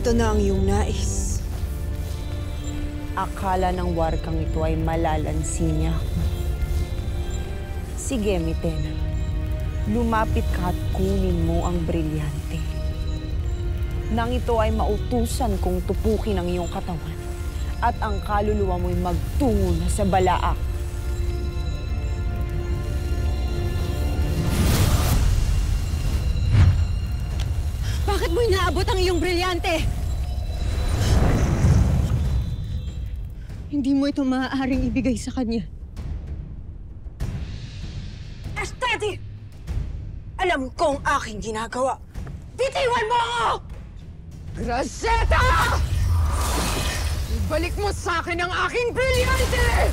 Ito na ang iyong nais. Akala ng warkang ito ay malalansi niya. Sige, Mitena. Lumapit ka at kunin mo ang brilyante. Nang ito ay mautusan kong tupukin ang iyong katawan at ang kaluluwa mo'y magtungo na sa Balaak. Bakit mo inaabot ang iyong brilyante? Hindi mo ito maaaring ibigay sa kanya. Esteti! Alam kong aking ginagawa. Bitiwan mo ako! Graceta! Ibalik mo sa akin ang aking brilyante!